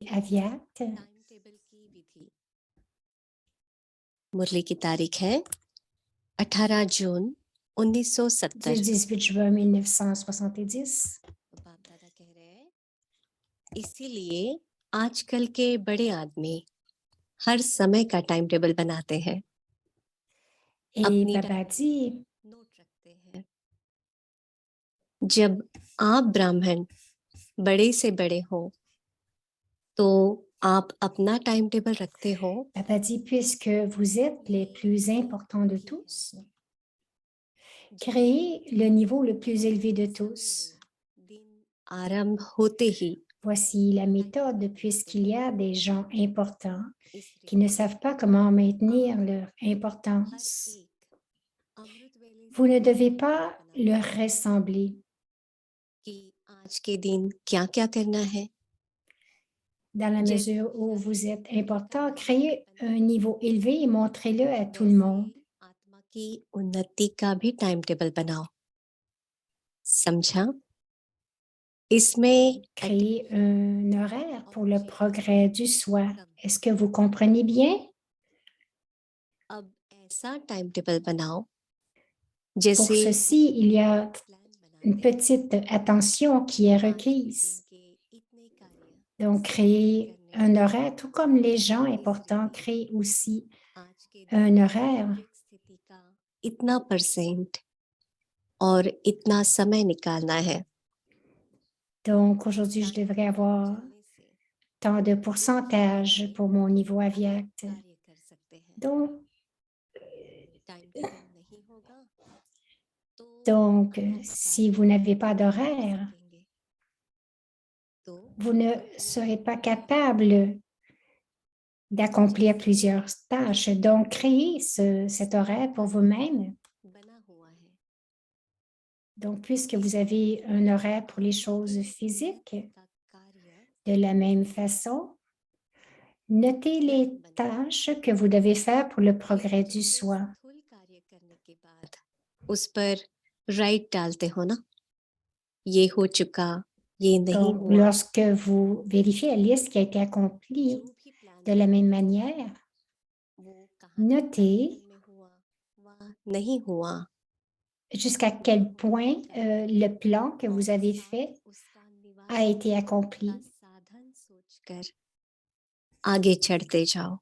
Aviat. Time table की विधि। मुरली की तारीख है 18 जून 1970। Du 18 juin 1970. बाप दादा कह रहे हैं, इसीलिए आजकल के बड़े आदमी हर समय का टाइम टेबल बनाते हैं, Et अपनी papa dit, नोट रखते हैं। जब आप ब्राह्मण बड़े से बड़े हो तो आप अपना टाइम टेबल रखते हो। papa dit, puisque vous êtes les plus importants de tous, créez le niveau le plus élevé de tous. दिन आरंभ होते ही Voici la méthode, puisqu'il y a des gens importants इस qui ne savent pas comment maintenir leur importance. अमृत वेले Vous ne devez pas leur ressembler. कि आज के दिन क्या-क्या करना है। Dans la mesure où vous êtes important, créez un niveau élevé et montrez-le à tout le monde. आत्मा की उन्नति का भी टाइम टेबल बनाओ। समझा? इसमें Créez un horaire pour le progrès du soi. Est-ce que vous comprenez bien? अब ऐसा टाइम टेबल बनाओ Pour जैसे ceci, il y a une petite attention qui est requise. Donc, créez un horaire, tout comme les gens importants créent aussi un horaire. स्थिति का इतना परसेंट और इतना समय निकालना है। Donc, aujourd'hui, je devrais avoir tant de pourcentage pour mon niveau aviat. Donc, si vous n'avez pas d'horaire, vous ne serez pas capable d'accomplir plusieurs tâches. Donc, créez cet horaire pour vous-même. Donc, puisque vous avez un horaire pour les choses physiques, de la même façon, notez les tâches que vous devez faire pour le progrès du soi. उस पर राइट डालते हो ना, ये हो चुका, ये नहीं Donc, हुआ। lorsque vous vérifiez la liste qui a été accomplie de la même manière, notez नहीं हुआ, jusqu'à quel point le plan que vous avez fait a été accompli. साधन सोचकर आगे चढ़ते जाओ।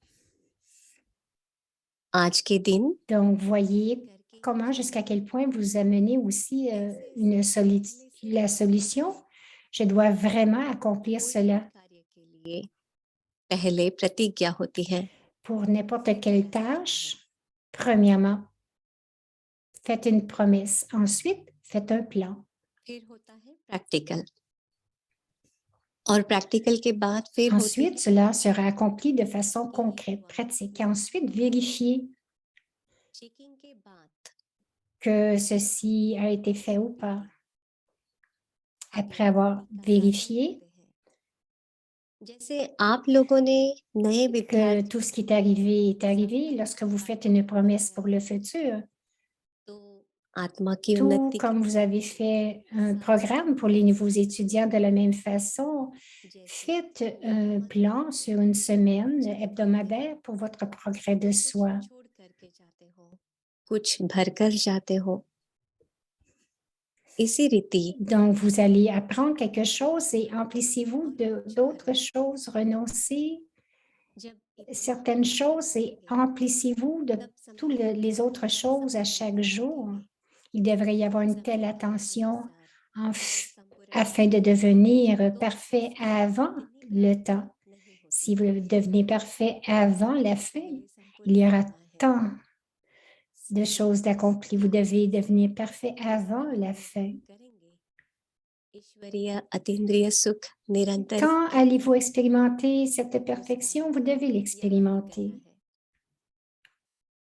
आज के दिन Donc, voyez comment, jusqu'à quel point vous amenez aussi la solution. Je dois vraiment accomplir cela. कार्य के लिए पहले प्रतिज्ञा होती है। Pour n'importe quelle tâche, premièrement, faites une promesse. Ensuite, faites un plan. फिर होता है प्रैक्टिकल और प्रैक्टिकल के बाद फिर Ensuite, cela sera accompli de façon concrète, pratique. Et ensuite, vérifiez checking के बाद que ceci a été fait ou pas. Après avoir vérifié जैसे आप लोगों ने नए que विद्यार्थी tout ce qui est arrivé lorsque vous faites une promesse pour le futur. तो आत्मा की Tout उन्नति comme vous avez fait un programme pour les nouveaux étudiants de la même façon, faites un plan sur une semaine hebdomadaire pour votre progrès de soi. छोड़ करके जाते हो, कुछ भरकर जाते हो। इसी रीति Donc, vous allez apprendre quelque chose et emplissez-vous d'autres choses, renoncez certaines choses et emplissez-vous de toutes les autres choses à chaque jour. Il devrait y avoir une telle attention afin de devenir parfait avant le temps. Si vous devenez parfait avant la fin, il y aura tant de choses d'accomplies. Vous devez devenir parfait avant la fin. ईश्वरीय अतीन्द्रिय सुख निरंतर Quand allez-vous expérimenter cette perfection? Vous devez l'expérimenter.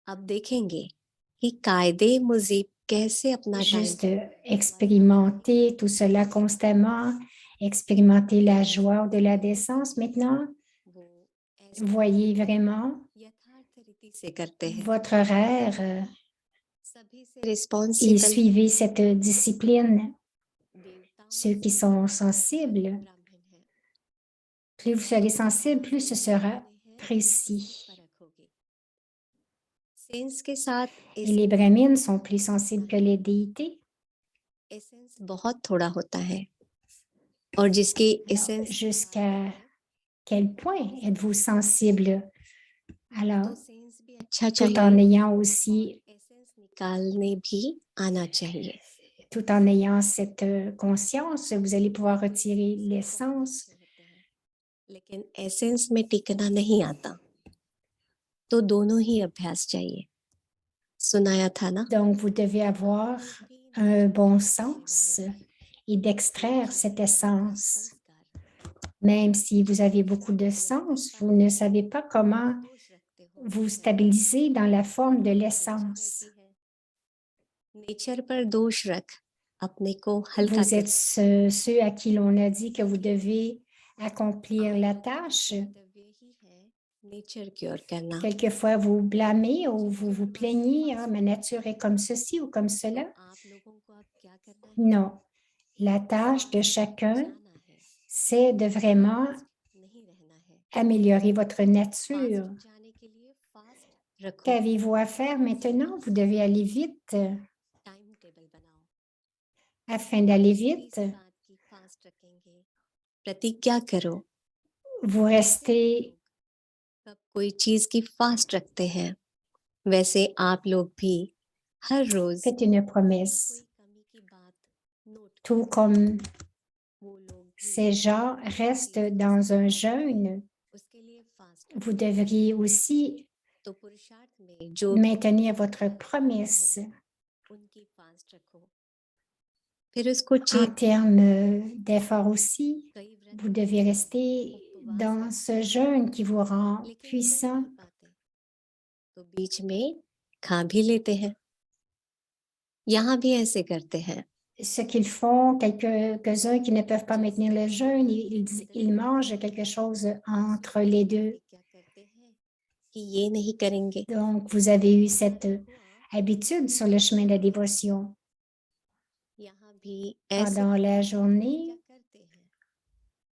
अब देखेंगे कि कायदे मुजीब कैसे अपना Juste expérimenter tout cela constamment, expérimenter la joie de la décence. Maintenant, voyez vraiment votre horaire et suivez cette discipline. Ceux qui sont sensibles, Plus vous serez sensible, plus ce sera précis. Sense के साथ Et les brahmines sont plus sensibles que les déités. Essence बहुत थोड़ा होता है और जिसकी essence Jusqu'à quel point êtes-vous sensible? Alors, तो सेंस भी अच्छा tout en चाहिए, ayant aussi, एसेंस निकालने भी आना चाहिए। tout en ayant cette conscience, vous allez pouvoir retirer l'essence. लेकिन एसेंस में टिकना नहीं आता, तो दोनों ही अभ्यास चाहिए। सुनाया था ना? Donc, vous devez avoir un bon sens et d'extraire cette essence. Même si vous avez beaucoup de sens, vous ne savez pas comment vous stabiliser dans la forme de l'essence. Nature पर दोष रख अपने को हल्का Vous êtes ceux à qui l'on a dit que vous devez accomplir la tâche. Nature की ओर करना। Quelquefois, vous blâmez ou vous vous plaignez, ah, ma nature est comme ceci ou comme cela. आप लोगों को अब क्या करना है? Non, la tâche de chacun, c'est de vraiment नहीं रहना है। améliorer votre nature. फास्ट जाने के लिए फास्ट रखो, Qu'avez-vous à faire maintenant? Vous devez aller vite. Time table बनाओ। Afin d'aller किसी vite, बात की फास्ट रखेंगे, प्रतिज्ञा करो। vous restez, कब कोई चीज की फास्ट रखते हैं, वैसे आप लोग भी हर रोज faites une promesse. कोई कमी की बात नोट Tout comme वो लोग भी ces gens restent dans un jeûne, उसके लिए फास्ट vous devriez aussi तो पुरुषार्थ में जो भी maintenir votre promesse. उनकी फास्ट रखो, फिर उसको En check termes d'effort aussi, कई व्रत vous devez rester dans ce jeûne qui vous rend लेकिन कर puissant. नहीं पाते, तो बीच में खा भी लेते हैं। यहाँ भी ऐसे करते हैं। Ce qu'ils font, quelques-uns qui ne peuvent pas maintenir le jeûne, ils mangent quelque chose entre les deux. क्या करते हैं कि ये नहीं करेंगे, Donc, vous avez eu cette habitude sur le chemin de la dévotion. यहाँ भी ऐसे Pendant la क्या journée, करते हैं,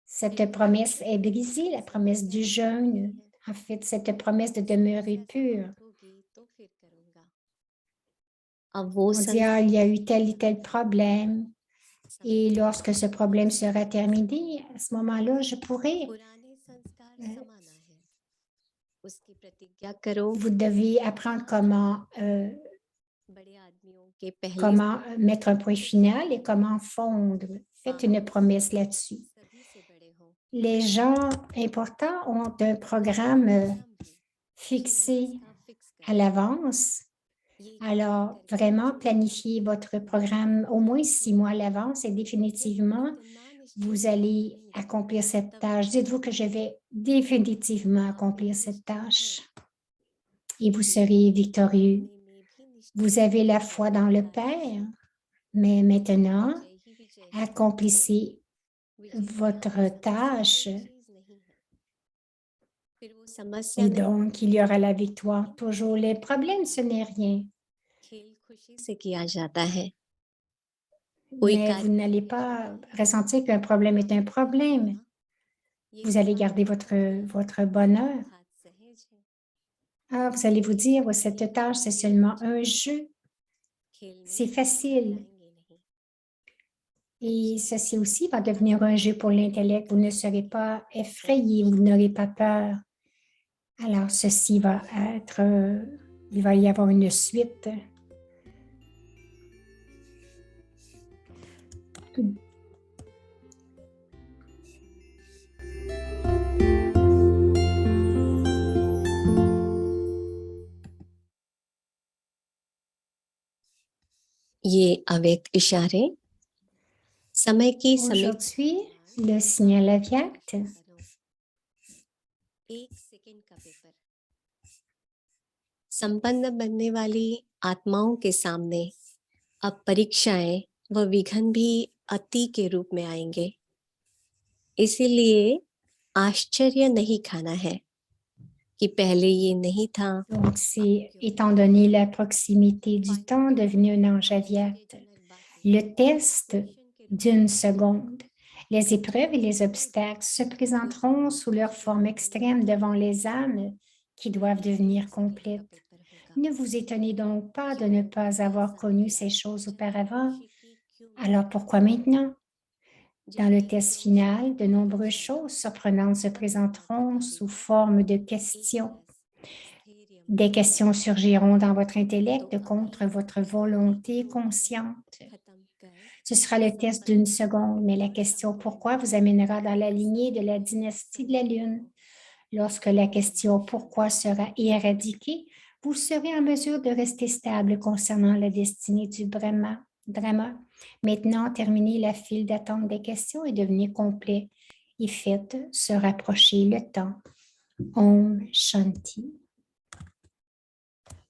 cette promesse est brisée, la promesse du jeûne. En fait, cette promesse de demeurer pure. होगी तो फिर करूँगा। अब वो On dit, ah, il y a eu tel et tel problème. Et lorsque ce problème sera terminé, à ce moment-là, je pourrai. पुराने संस्कार समाना है, उसकी प्रतिज्ञा करो। Vous devez apprendre बड़े आदमियों के पहले comment mettre un point final et comment fondre. Faites une promesse là-dessus. सभी से बड़े हो, Les gens importants ont un programme fixé à l'avance. Alors, vraiment, planifiez votre programme au moins 6 mois à l'avance et définitivement, vous allez accomplir cette tâche. Dites-vous que je vais définitivement accomplir cette tâche et vous serez victorieux. Vous avez la foi dans le Père, mais maintenant, accomplissez votre tâche et donc il y aura la victoire. Toujours les problèmes, ce n'est rien. खेल खुशी से किया जाता है। Mais vous n'allez pas ressentir qu'un problème est un problème. Vous allez garder votre bonheur. Ah, vous allez vous dire, oh, cette tâche, c'est seulement un jeu. C'est facile. Et ceci aussi va devenir un jeu pour l'intellect. Vous ne serez pas effrayé, vous n'aurez pas peur. Alors, ceci va être, il va y avoir une suite. ये अव्यक्त इशारे समय की समय Aujourd'hui, le signal avyakt, एक सेकंड का पेपर संपन्न बनने वाली आत्माओं के सामने अब परीक्षाएं व विघ्न भी अति के रूप में आएंगे, इसीलिए आश्चर्य नहीं खाना है कि पहले ये नहीं था। donc c'est, étant donné la proximité du temps, devenu un ange avyakt. Le test d'une seconde. Les épreuves et les obstacles se présenteront sous leur forme extrême devant les âmes qui doivent devenir complètes. Ne vous étonnez donc pas de ne pas avoir connu ces choses auparavant. Alors pourquoi maintenant? Dans le test final, de nombreuses choses surprenantes se présenteront sous forme de questions. Des questions surgiront dans votre intellect contre votre volonté consciente. Ce sera le test d'une seconde, mais la question pourquoi vous amènera dans la lignée de la dynastie de la Lune. Lorsque la question pourquoi sera éradiquée, vous serez en mesure de rester stable concernant la destinée du drama. Maintenant, terminez la file d'attente des questions et devenez complet et faites se rapprocher le temps. Om Shanti.